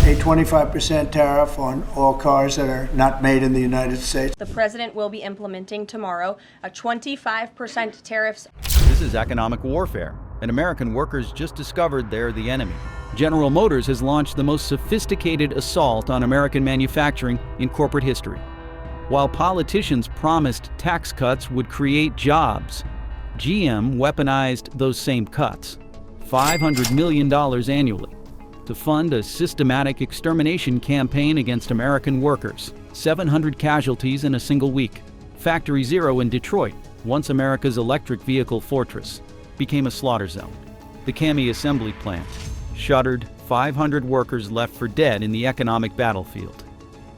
a 25% tariff on all cars that are not made in the United States. The president will be implementing tomorrow a 25% tariffs. This is economic warfare, and American workers just discovered they're the enemy. General Motors has launched the most sophisticated assault on American manufacturing in corporate history. While politicians promised tax cuts would create jobs, GM weaponized those same cuts, $500 million annually, to fund a systematic extermination campaign against American workers. 700 casualties in a single week. Factory Zero in Detroit, once America's electric vehicle fortress, became a slaughter zone. The CAMI Assembly plant, shuttered, 500 workers left for dead in the economic battlefield.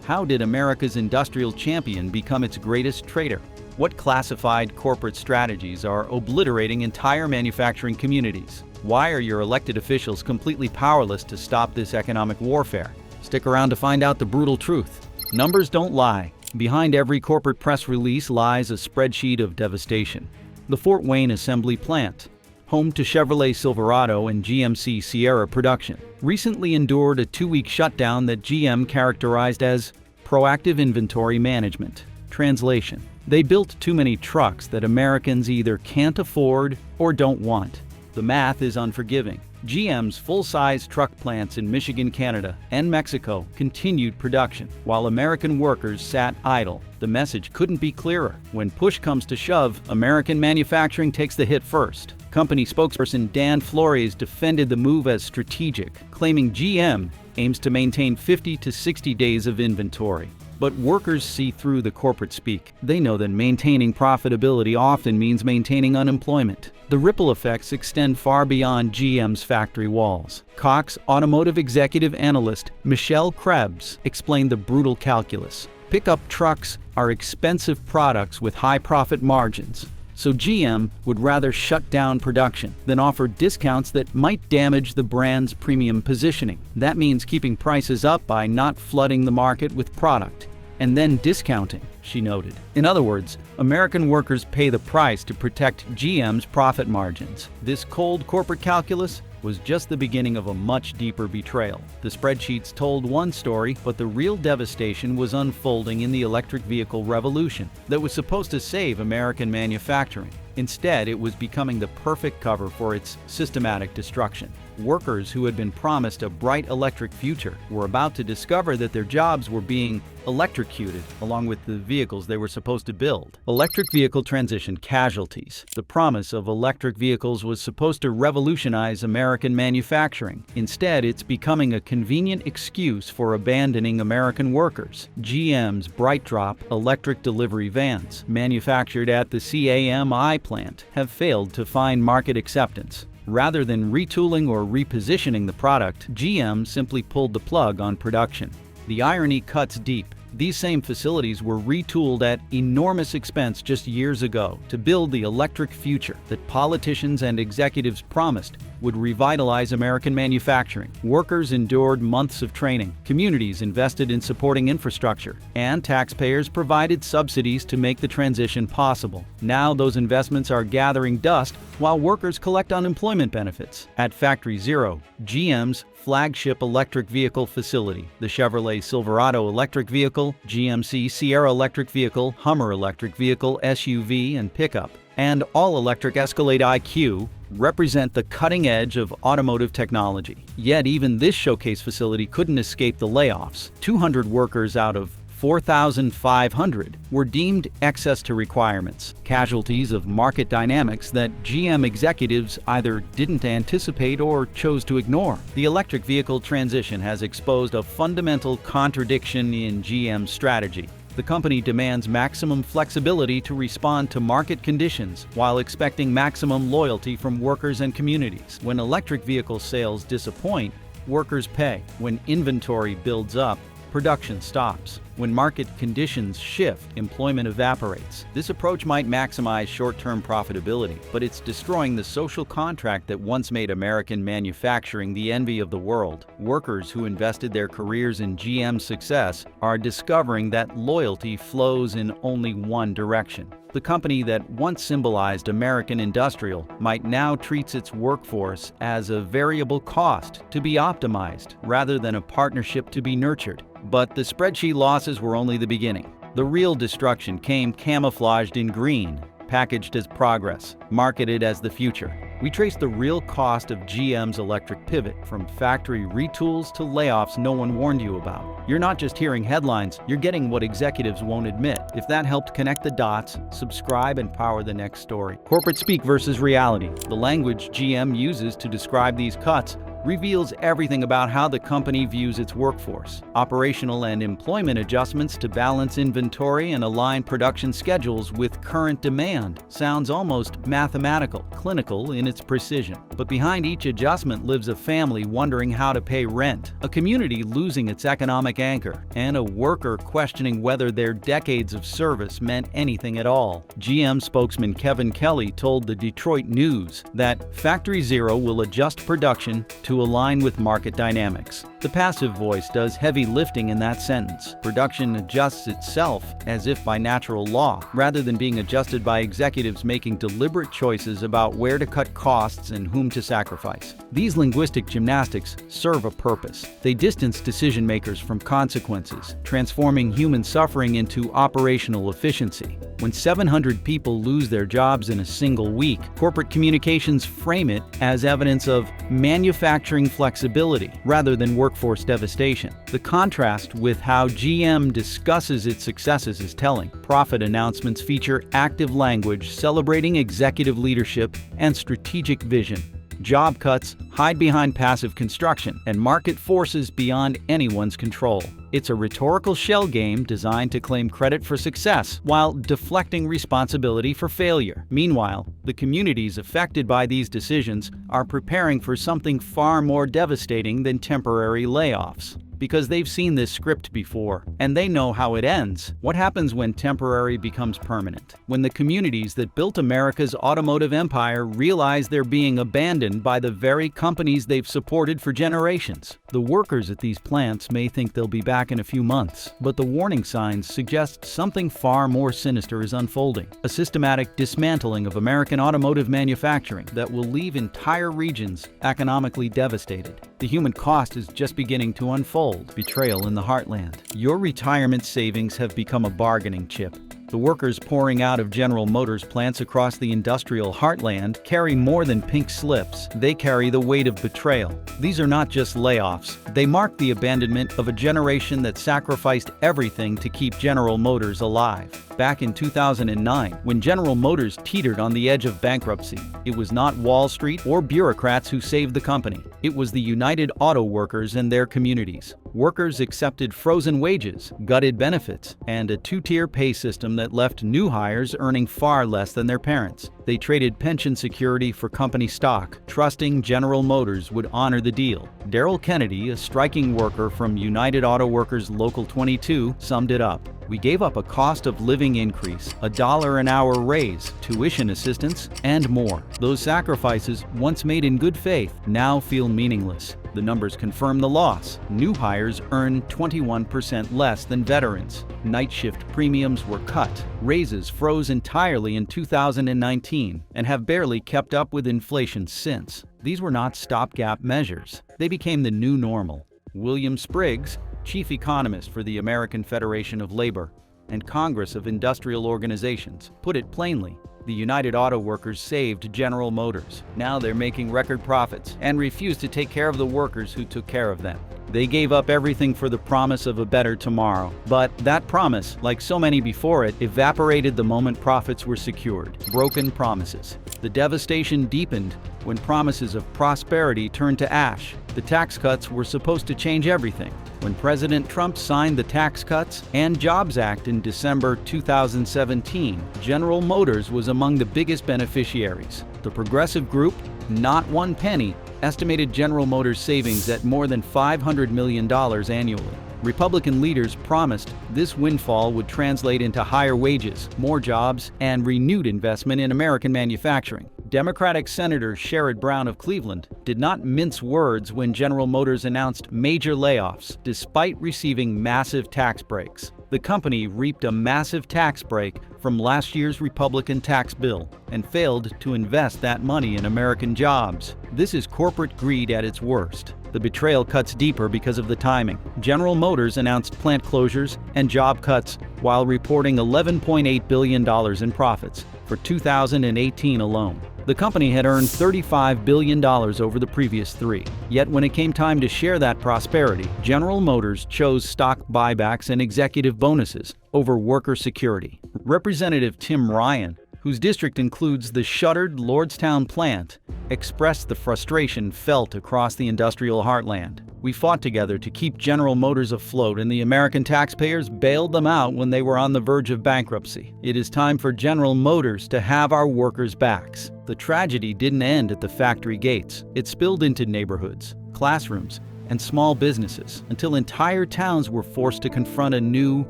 How did America's industrial champion become its greatest traitor? What classified corporate strategies are obliterating entire manufacturing communities? Why are your elected officials completely powerless to stop this economic warfare? Stick around to find out the brutal truth. Numbers don't lie. Behind every corporate press release lies a spreadsheet of devastation. The Fort Wayne assembly plant, home to Chevrolet Silverado and GMC Sierra production, recently endured a 2-week shutdown that GM characterized as proactive inventory management. Translation: they built too many trucks that Americans either can't afford or don't want. The math is unforgiving. GM's full-size truck plants in Michigan, Canada, and Mexico continued production, while American workers sat idle. The message couldn't be clearer. When push comes to shove, American manufacturing takes the hit first. Company spokesperson Dan Flores defended the move as strategic, claiming GM aims to maintain 50 to 60 days of inventory. But workers see through the corporate speak. They know that maintaining profitability often means maintaining unemployment. The ripple effects extend far beyond GM's factory walls. Cox automotive executive analyst Michelle Krebs explained the brutal calculus. Pickup trucks are expensive products with high profit margins, so GM would rather shut down production than offer discounts that might damage the brand's premium positioning. That means keeping prices up by not flooding the market with product and then discounting, she noted. In other words, American workers pay the price to protect GM's profit margins. This cold corporate calculus was just the beginning of a much deeper betrayal. The spreadsheets told one story, but the real devastation was unfolding in the electric vehicle revolution that was supposed to save American manufacturing. Instead, it was becoming the perfect cover for its systematic destruction. Workers who had been promised a bright electric future were about to discover that their jobs were being electrocuted along with the vehicles they were supposed to build. Electric vehicle transition casualties. The promise of electric vehicles was supposed to revolutionize American manufacturing. Instead, it's becoming a convenient excuse for abandoning American workers. GM's BrightDrop electric delivery vans, manufactured at the CAMI plant, have failed to find market acceptance. Rather than retooling or repositioning the product, GM simply pulled the plug on production. The irony cuts deep. These same facilities were retooled at enormous expense just years ago to build the electric future that politicians and executives promised would revitalize American manufacturing. Workers endured months of training, communities invested in supporting infrastructure, and taxpayers provided subsidies to make the transition possible. Now those investments are gathering dust while workers collect unemployment benefits. At Factory Zero, GM's flagship electric vehicle facility, the Chevrolet Silverado electric vehicle, GMC Sierra electric vehicle, Hummer electric vehicle, SUV and pickup, and all-electric Escalade IQ represent the cutting edge of automotive technology. Yet even this showcase facility couldn't escape the layoffs. 200 workers out of 4,500 were deemed excess to requirements, casualties of market dynamics that GM executives either didn't anticipate or chose to ignore. The electric vehicle transition has exposed a fundamental contradiction in GM's strategy. The company demands maximum flexibility to respond to market conditions while expecting maximum loyalty from workers and communities. When electric vehicle sales disappoint, workers pay. When inventory builds up, production stops. When market conditions shift, employment evaporates. This approach might maximize short-term profitability, but it's destroying the social contract that once made American manufacturing the envy of the world. Workers who invested their careers in GM's success are discovering that loyalty flows in only one direction. The company that once symbolized American industrial might now treat its workforce as a variable cost to be optimized rather than a partnership to be nurtured. But the spreadsheet losses were only the beginning. The real destruction came camouflaged in green, packaged as progress, marketed as the future. We traced the real cost of GM's electric pivot, from factory retools to layoffs no one warned you about. You're not just hearing headlines, you're getting what executives won't admit. If that helped connect the dots, subscribe and power the next story. Corporate speak versus reality. The language GM uses to describe these cuts reveals everything about how the company views its workforce. Operational and employment adjustments to balance inventory and align production schedules with current demand sounds almost mathematical, clinical in its precision. But behind each adjustment lives a family wondering how to pay rent, a community losing its economic anchor, and a worker questioning whether their decades of service meant anything at all. GM spokesman Kevin Kelly told the Detroit News that Factory Zero will adjust production to align with market dynamics. The passive voice does heavy lifting in that sentence. Production adjusts itself as if by natural law, rather than being adjusted by executives making deliberate choices about where to cut costs and whom to sacrifice. These linguistic gymnastics serve a purpose. They distance decision makers from consequences, transforming human suffering into operational efficiency. When 700 people lose their jobs in a single week, corporate communications frame it as evidence of manufacturing flexibility rather than workforce devastation. The contrast with how GM discusses its successes is telling. Profit announcements feature active language celebrating executive leadership and strategic vision. Job cuts hide behind passive construction and market forces beyond anyone's control. It's a rhetorical shell game designed to claim credit for success while deflecting responsibility for failure. Meanwhile, the communities affected by these decisions are preparing for something far more devastating than temporary layoffs. Because they've seen this script before, and they know how it ends. What happens when temporary becomes permanent? When the communities that built America's automotive empire realize they're being abandoned by the very companies they've supported for generations. The workers at these plants may think they'll be back in a few months, but the warning signs suggest something far more sinister is unfolding. A systematic dismantling of American automotive manufacturing that will leave entire regions economically devastated. The human cost is just beginning to unfold. Betrayal in the Heartland. Your retirement savings have become a bargaining chip. The workers pouring out of General Motors plants across the industrial heartland carry more than pink slips. They carry the weight of betrayal. These are not just layoffs. They mark the abandonment of a generation that sacrificed everything to keep General Motors alive. Back in 2009, when General Motors teetered on the edge of bankruptcy, it was not Wall Street or bureaucrats who saved the company. It was the United Auto Workers and their communities. Workers accepted frozen wages, gutted benefits, and a two-tier pay system that left new hires earning far less than their parents. They traded pension security for company stock, trusting General Motors would honor the deal. Darrell Kennedy, a striking worker from United Auto Workers Local 22, summed it up. We gave up a cost of living increase, a $1 an hour raise, tuition assistance, and more. Those sacrifices, once made in good faith, now feel meaningless. The numbers confirm the loss. New hires earn 21% less than veterans. Night shift premiums were cut. Raises froze entirely in 2019 and have barely kept up with inflation since. These were not stopgap measures. They became the new normal. William Spriggs, chief economist for the American Federation of Labor and Congress of Industrial Organizations, put it plainly. The United Auto Workers saved General Motors. Now they're making record profits and refuse to take care of the workers who took care of them. They gave up everything for the promise of a better tomorrow. But that promise, like so many before it, evaporated the moment profits were secured. Broken promises. The devastation deepened when promises of prosperity turned to ash. The tax cuts were supposed to change everything. When President Trump signed the Tax Cuts and Jobs Act in December 2017, General Motors was among the biggest beneficiaries. The Progressive Group, not one penny, estimated General Motors savings at more than $500 million annually. Republican leaders promised this windfall would translate into higher wages, more jobs, and renewed investment in American manufacturing. Democratic Senator Sherrod Brown of Cleveland did not mince words when General Motors announced major layoffs despite receiving massive tax breaks. The company reaped a massive tax break from last year's Republican tax bill and failed to invest that money in American jobs. This is corporate greed at its worst. The betrayal cuts deeper because of the timing. General Motors announced plant closures and job cuts while reporting $11.8 billion in profits for 2018 alone. The company had earned $35 billion over the previous 3. Yet when it came time to share that prosperity, General Motors chose stock buybacks and executive bonuses over worker security. Representative Tim Ryan, whose district includes the shuttered Lordstown plant, expressed the frustration felt across the industrial heartland. We fought together to keep General Motors afloat, and the American taxpayers bailed them out when they were on the verge of bankruptcy. It is time for General Motors to have our workers' backs. The tragedy didn't end at the factory gates. It spilled into neighborhoods, classrooms, and small businesses until entire towns were forced to confront a new,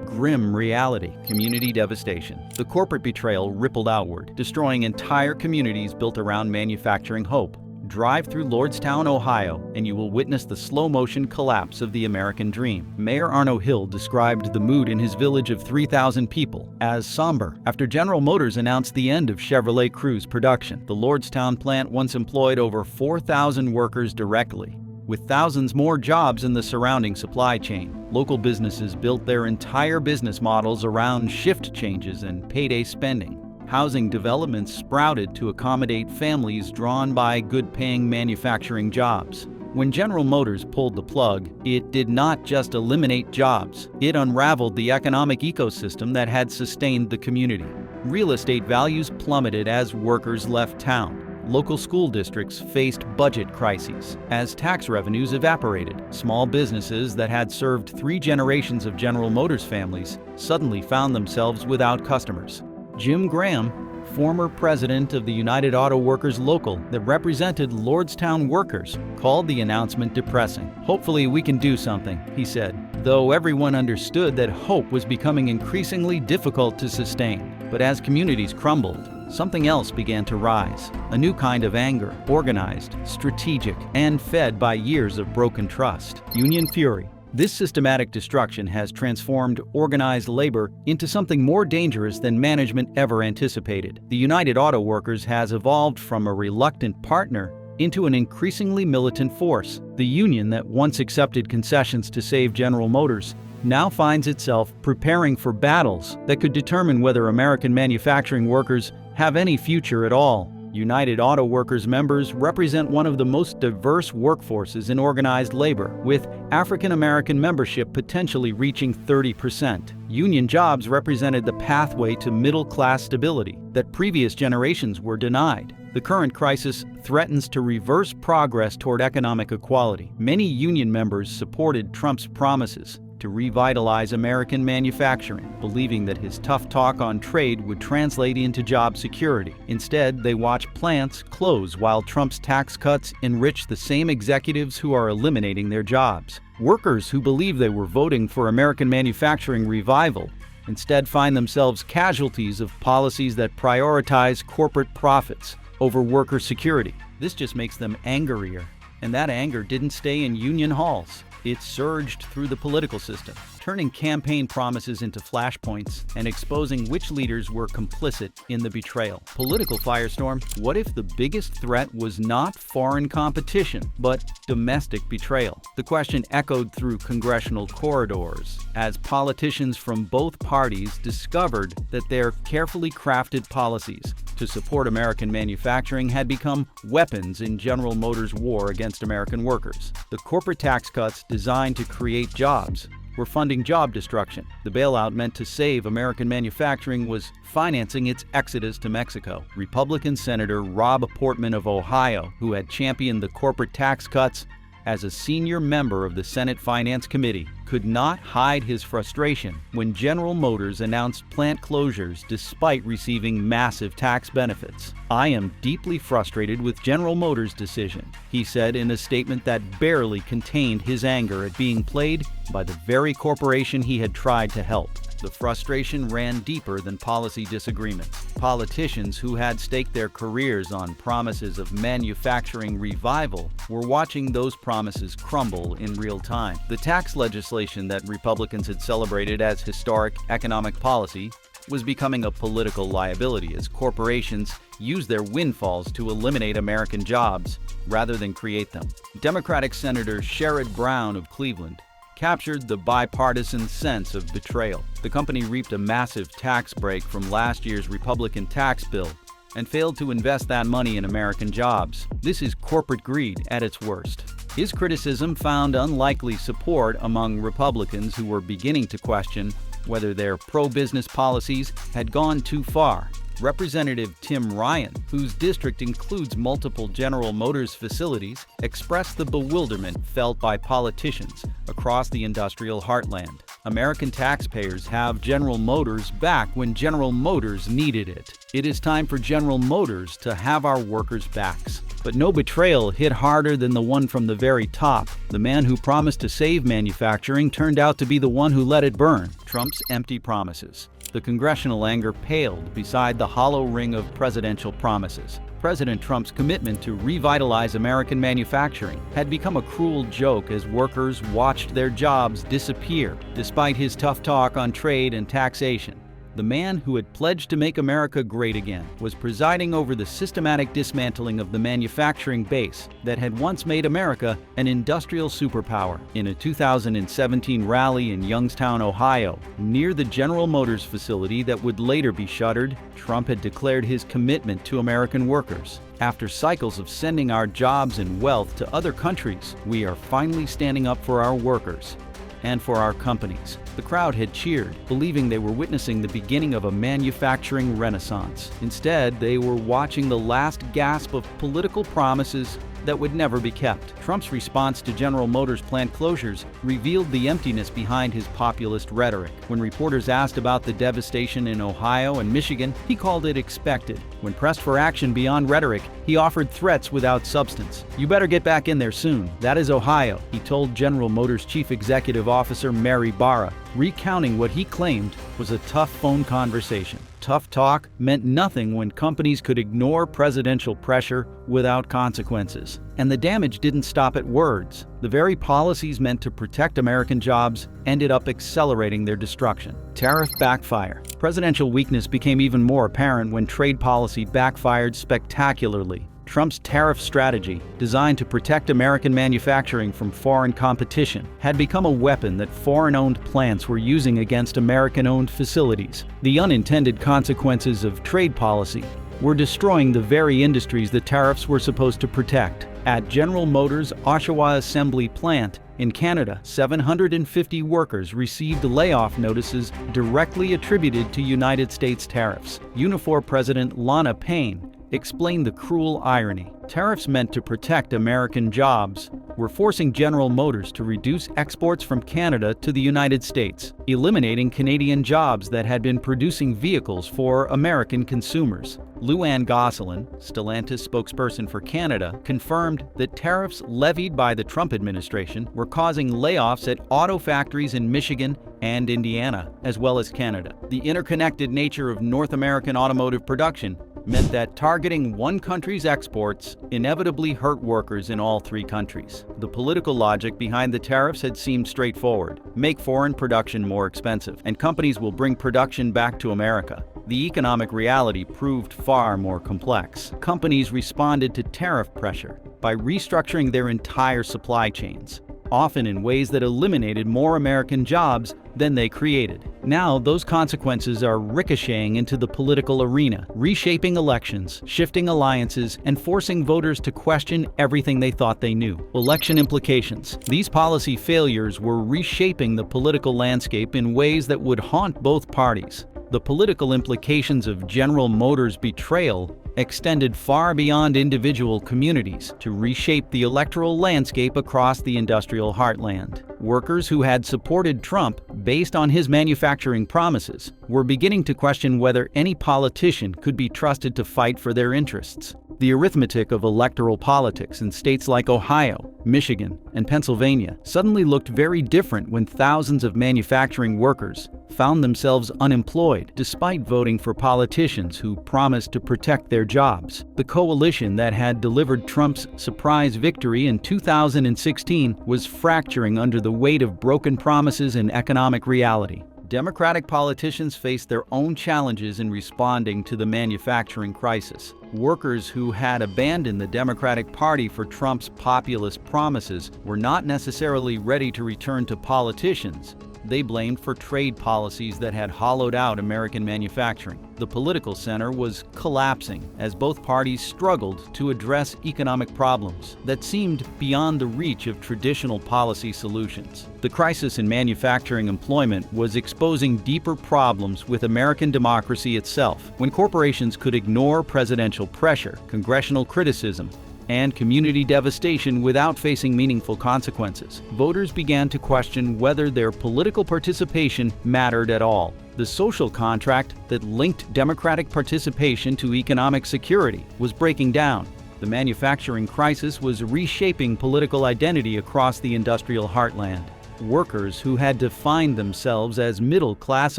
grim reality: community devastation. The corporate betrayal rippled outward, destroying entire communities built around manufacturing hope. Drive through Lordstown, Ohio, and you will witness the slow-motion collapse of the American dream. Mayor Arno Hill described the mood in his village of 3,000 people as somber after General Motors announced the end of Chevrolet Cruze production. The Lordstown plant once employed over 4,000 workers directly, with thousands more jobs in the surrounding supply chain. Local businesses built their entire business models around shift changes and payday spending. Housing developments sprouted to accommodate families drawn by good-paying manufacturing jobs. When General Motors pulled the plug, it did not just eliminate jobs. It unraveled the economic ecosystem that had sustained the community. Real estate values plummeted as workers left town. Local school districts faced budget crises as tax revenues evaporated. Small businesses that had served 3 generations of General Motors families suddenly found themselves without customers. Jim Graham, former president of the United Auto Workers Local that represented Lordstown workers, called the announcement depressing. "Hopefully we can do something," he said, though everyone understood that hope was becoming increasingly difficult to sustain. But as communities crumbled, something else began to rise: a new kind of anger, organized, strategic, and fed by years of broken trust. Union fury. This systematic destruction has transformed organized labor into something more dangerous than management ever anticipated. The United Auto Workers has evolved from a reluctant partner into an increasingly militant force. The union that once accepted concessions to save General Motors now finds itself preparing for battles that could determine whether American manufacturing workers have any future at all. United Auto Workers members represent one of the most diverse workforces in organized labor, with African American membership potentially reaching 30%. Union jobs represented the pathway to middle-class stability that previous generations were denied. The current crisis threatens to reverse progress toward economic equality. Many union members supported Trump's promises to revitalize American manufacturing, believing that his tough talk on trade would translate into job security. Instead, they watch plants close while Trump's tax cuts enrich the same executives who are eliminating their jobs. Workers who believe they were voting for American manufacturing revival instead find themselves casualties of policies that prioritize corporate profits over worker security. This just makes them angrier, and that anger didn't stay in union halls. It surged through the political system, turning campaign promises into flashpoints and exposing which leaders were complicit in the betrayal. Political firestorm. What if the biggest threat was not foreign competition, but domestic betrayal? The question echoed through congressional corridors as politicians from both parties discovered that their carefully crafted policies to support American manufacturing had become weapons in General Motors' war against American workers. The corporate tax cuts designed to create jobs were funding job destruction. The bailout meant to save American manufacturing was financing its exodus to Mexico. Republican Senator Rob Portman of Ohio, who had championed the corporate tax cuts, as a senior member of the Senate Finance Committee, could not hide his frustration when General Motors announced plant closures despite receiving massive tax benefits. "I am deeply frustrated with General Motors' decision," he said in a statement that barely contained his anger at being played by the very corporation he had tried to help. The frustration ran deeper than policy disagreements. Politicians who had staked their careers on promises of manufacturing revival were watching those promises crumble in real time. The tax legislation that Republicans had celebrated as historic economic policy was becoming a political liability as corporations used their windfalls to eliminate American jobs rather than create them. Democratic Senator Sherrod Brown of Cleveland captured the bipartisan sense of betrayal. The company reaped a massive tax break from last year's Republican tax bill and failed to invest that money in American jobs. This is corporate greed at its worst. His criticism found unlikely support among Republicans who were beginning to question whether their pro-business policies had gone too far. Representative Tim Ryan, whose district includes multiple General Motors facilities, expressed the bewilderment felt by politicians across the industrial heartland. American taxpayers have General Motors back when General Motors needed it. It is time for General Motors to have our workers' backs. But no betrayal hit harder than the one from the very top. The man who promised to save manufacturing turned out to be the one who let it burn. Trump's empty promises. The congressional anger paled beside the hollow ring of presidential promises. President Trump's commitment to revitalize American manufacturing had become a cruel joke as workers watched their jobs disappear, despite his tough talk on trade and taxation. The man who had pledged to make America great again was presiding over the systematic dismantling of the manufacturing base that had once made America an industrial superpower. In a 2017 rally in Youngstown, Ohio, near the General Motors facility that would later be shuttered, Trump had declared his commitment to American workers. After cycles of sending our jobs and wealth to other countries, we are finally standing up for our workers and for our companies. The crowd had cheered, believing they were witnessing the beginning of a manufacturing renaissance. Instead, they were watching the last gasp of political promises that would never be kept. Trump's response to General Motors plant closures revealed the emptiness behind his populist rhetoric. When reporters asked about the devastation in Ohio and Michigan, he called it expected. When pressed for action beyond rhetoric, he offered threats without substance. "You better get back in there soon. That is Ohio," he told General Motors Chief Executive Officer Mary Barra, recounting what he claimed was a tough phone conversation. Tough talk meant nothing when companies could ignore presidential pressure without consequences. And the damage didn't stop at words. The very policies meant to protect American jobs ended up accelerating their destruction. Tariff backfire. Presidential weakness became even more apparent when trade policy backfired spectacularly. Trump's tariff strategy, designed to protect American manufacturing from foreign competition, had become a weapon that foreign-owned plants were using against American-owned facilities. The unintended consequences of trade policy were destroying the very industries the tariffs were supposed to protect. At General Motors' Oshawa Assembly plant in Canada, 750 workers received layoff notices directly attributed to United States tariffs. Unifor President Lana Payne explained the cruel irony. Tariffs meant to protect American jobs were forcing General Motors to reduce exports from Canada to the United States, eliminating Canadian jobs that had been producing vehicles for American consumers. Luann Gosselin, Stellantis spokesperson for Canada, confirmed that tariffs levied by the Trump administration were causing layoffs at auto factories in Michigan and Indiana, as well as Canada. The interconnected nature of North American automotive production meant that targeting one country's exports inevitably hurt workers in all three countries. The political logic behind the tariffs had seemed straightforward: make foreign production more expensive, and companies will bring production back to America. The economic reality proved far more complex. Companies responded to tariff pressure by restructuring their entire supply chains, often in ways that eliminated more American jobs than they created. Now, those consequences are ricocheting into the political arena, reshaping elections, shifting alliances, and forcing voters to question everything they thought they knew. Election implications. These policy failures were reshaping the political landscape in ways that would haunt both parties. The political implications of General Motors' betrayal extended far beyond individual communities to reshape the electoral landscape across the industrial heartland. Workers who had supported Trump based on his manufacturing promises were beginning to question whether any politician could be trusted to fight for their interests. The arithmetic of electoral politics in states like Ohio, Michigan, and Pennsylvania suddenly looked very different when thousands of manufacturing workers found themselves unemployed despite voting for politicians who promised to protect their jobs. The coalition that had delivered Trump's surprise victory in 2016 was fracturing under the weight of broken promises and economic reality. Democratic politicians faced their own challenges in responding to the manufacturing crisis. Workers who had abandoned the Democratic Party for Trump's populist promises were not necessarily ready to return to politicians they blamed for trade policies that had hollowed out American manufacturing. The political center was collapsing as both parties struggled to address economic problems that seemed beyond the reach of traditional policy solutions. The crisis in manufacturing employment was exposing deeper problems with American democracy itself. When corporations could ignore presidential pressure, congressional criticism, and community devastation without facing meaningful consequences, voters began to question whether their political participation mattered at all. The social contract that linked democratic participation to economic security was breaking down. The manufacturing crisis was reshaping political identity across the industrial heartland. Workers who had defined themselves as middle-class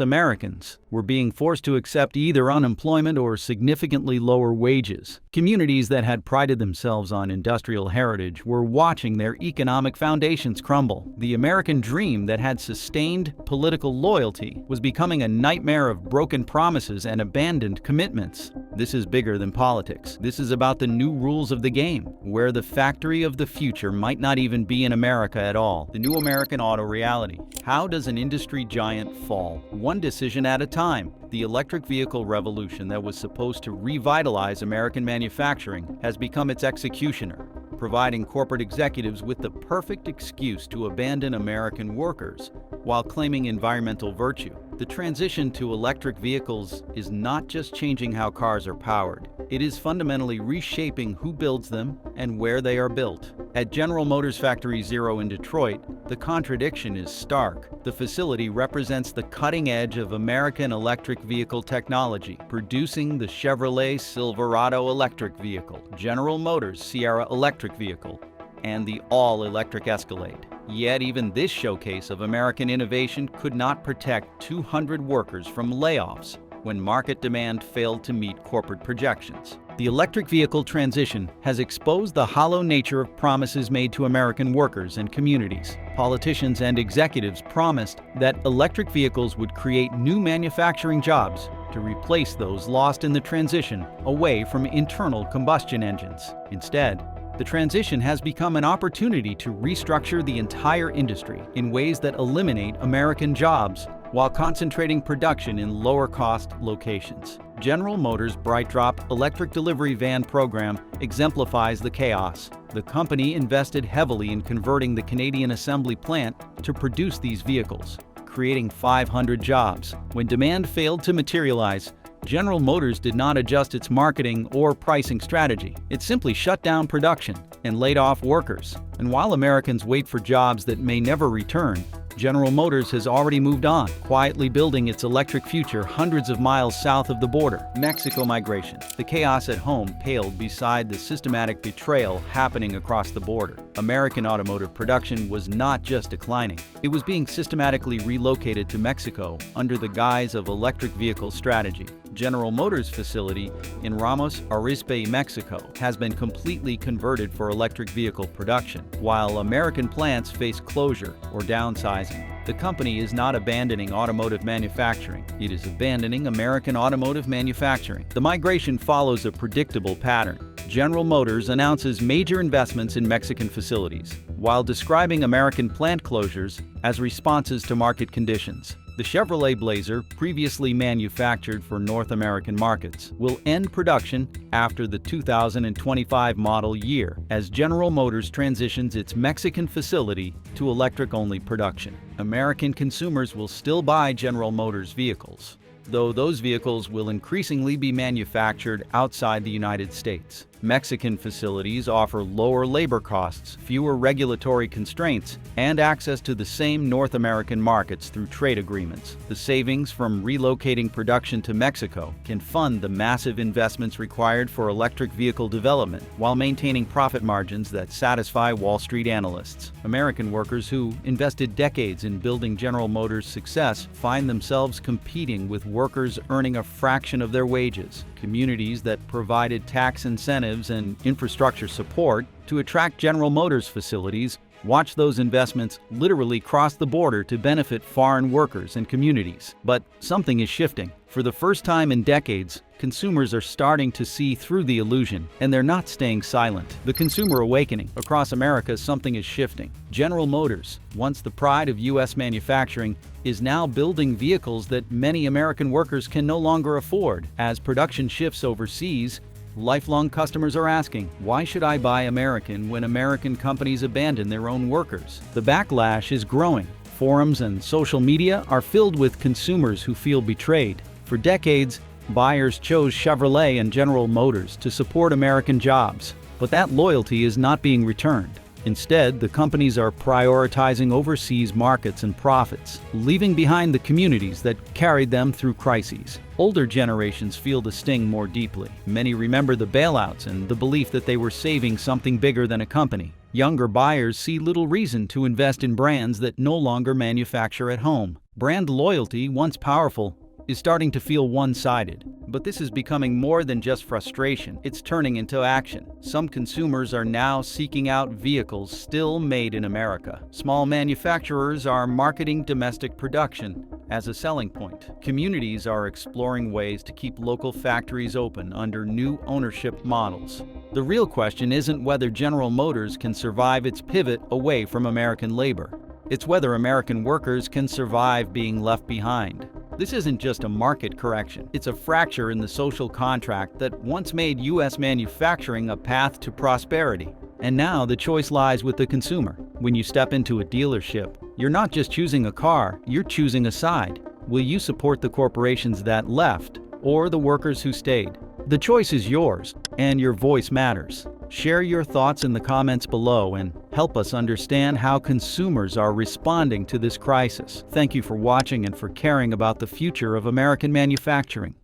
Americans were being forced to accept either unemployment or significantly lower wages. Communities that had prided themselves on industrial heritage were watching their economic foundations crumble. The American dream that had sustained political loyalty was becoming a nightmare of broken promises and abandoned commitments. This is bigger than politics. This is about the new rules of the game, where the factory of the future might not even be in America at all. The new American auto reality. How does an industry giant fall? One decision at a time. The electric vehicle revolution that was supposed to revitalize American manufacturing has become its executioner, providing corporate executives with the perfect excuse to abandon American workers while claiming environmental virtue. The transition to electric vehicles is not just changing how cars are powered. It is fundamentally reshaping who builds them and where they are built. At General Motors Factory Zero in Detroit, the contradiction is stark. The facility represents the cutting edge of American electric vehicle technology, producing the Chevrolet Silverado electric vehicle, General Motors Sierra electric vehicle, and the all-electric Escalade. Yet even this showcase of American innovation could not protect 200 workers from layoffs when market demand failed to meet corporate projections. The electric vehicle transition has exposed the hollow nature of promises made to American workers and communities. Politicians and executives promised that electric vehicles would create new manufacturing jobs to replace those lost in the transition away from internal combustion engines. Instead, the transition has become an opportunity to restructure the entire industry in ways that eliminate American jobs while concentrating production in lower-cost locations. General Motors' BrightDrop electric delivery van program exemplifies the chaos. The company invested heavily in converting the Canadian assembly plant to produce these vehicles, creating 500 jobs. When demand failed to materialize, General Motors did not adjust its marketing or pricing strategy. It simply shut down production and laid off workers. And while Americans wait for jobs that may never return, General Motors has already moved on, quietly building its electric future hundreds of miles south of the border. Mexico migration. The chaos at home paled beside the systematic betrayal happening across the border. American automotive production was not just declining. It was being systematically relocated to Mexico under the guise of electric vehicle strategy. General Motors facility in Ramos Arizpe, Mexico, has been completely converted for electric vehicle production, while American plants face closure or downsizing. The company is not abandoning automotive manufacturing. It is abandoning American automotive manufacturing. The migration follows a predictable pattern. General Motors announces major investments in Mexican facilities, while describing American plant closures as responses to market conditions. The Chevrolet Blazer, previously manufactured for North American markets, will end production after the 2025 model year as General Motors transitions its Mexican facility to electric-only production. American consumers will still buy General Motors vehicles, though those vehicles will increasingly be manufactured outside the United States. Mexican facilities offer lower labor costs, fewer regulatory constraints, and access to the same North American markets through trade agreements. The savings from relocating production to Mexico can fund the massive investments required for electric vehicle development while maintaining profit margins that satisfy Wall Street analysts. American workers who invested decades in building General Motors' success find themselves competing with workers earning a fraction of their wages. Communities that provided tax incentives and infrastructure support to attract General Motors facilities watch those investments literally cross the border to benefit foreign workers and communities. But something is shifting. For the first time in decades, consumers are starting to see through the illusion, and they're not staying silent. The consumer awakening. Across America, something is shifting. General Motors, once the pride of U.S. manufacturing, is now building vehicles that many American workers can no longer afford. As production shifts overseas, lifelong customers are asking, why should I buy American when American companies abandon their own workers? The backlash is growing. Forums and social media are filled with consumers who feel betrayed. For decades, buyers chose Chevrolet and General Motors to support American jobs, but that loyalty is not being returned. Instead, the companies are prioritizing overseas markets and profits, leaving behind the communities that carried them through crises. Older generations feel the sting more deeply. Many remember the bailouts and the belief that they were saving something bigger than a company. Younger buyers see little reason to invest in brands that no longer manufacture at home. Brand loyalty, once powerful, is starting to feel one-sided. But this is becoming more than just frustration. It's turning into action. Some consumers are now seeking out vehicles still made in America. Small manufacturers are marketing domestic production as a selling point. Communities are exploring ways to keep local factories open under new ownership models. The real question isn't whether General Motors can survive its pivot away from American labor. It's whether American workers can survive being left behind. This isn't just a market correction. It's a fracture in the social contract that once made U.S. manufacturing a path to prosperity. And now the choice lies with the consumer. When you step into a dealership, you're not just choosing a car, you're choosing a side. Will you support the corporations that left or the workers who stayed? The choice is yours, and your voice matters. Share your thoughts in the comments below and help us understand how consumers are responding to this crisis. Thank you for watching and for caring about the future of American manufacturing.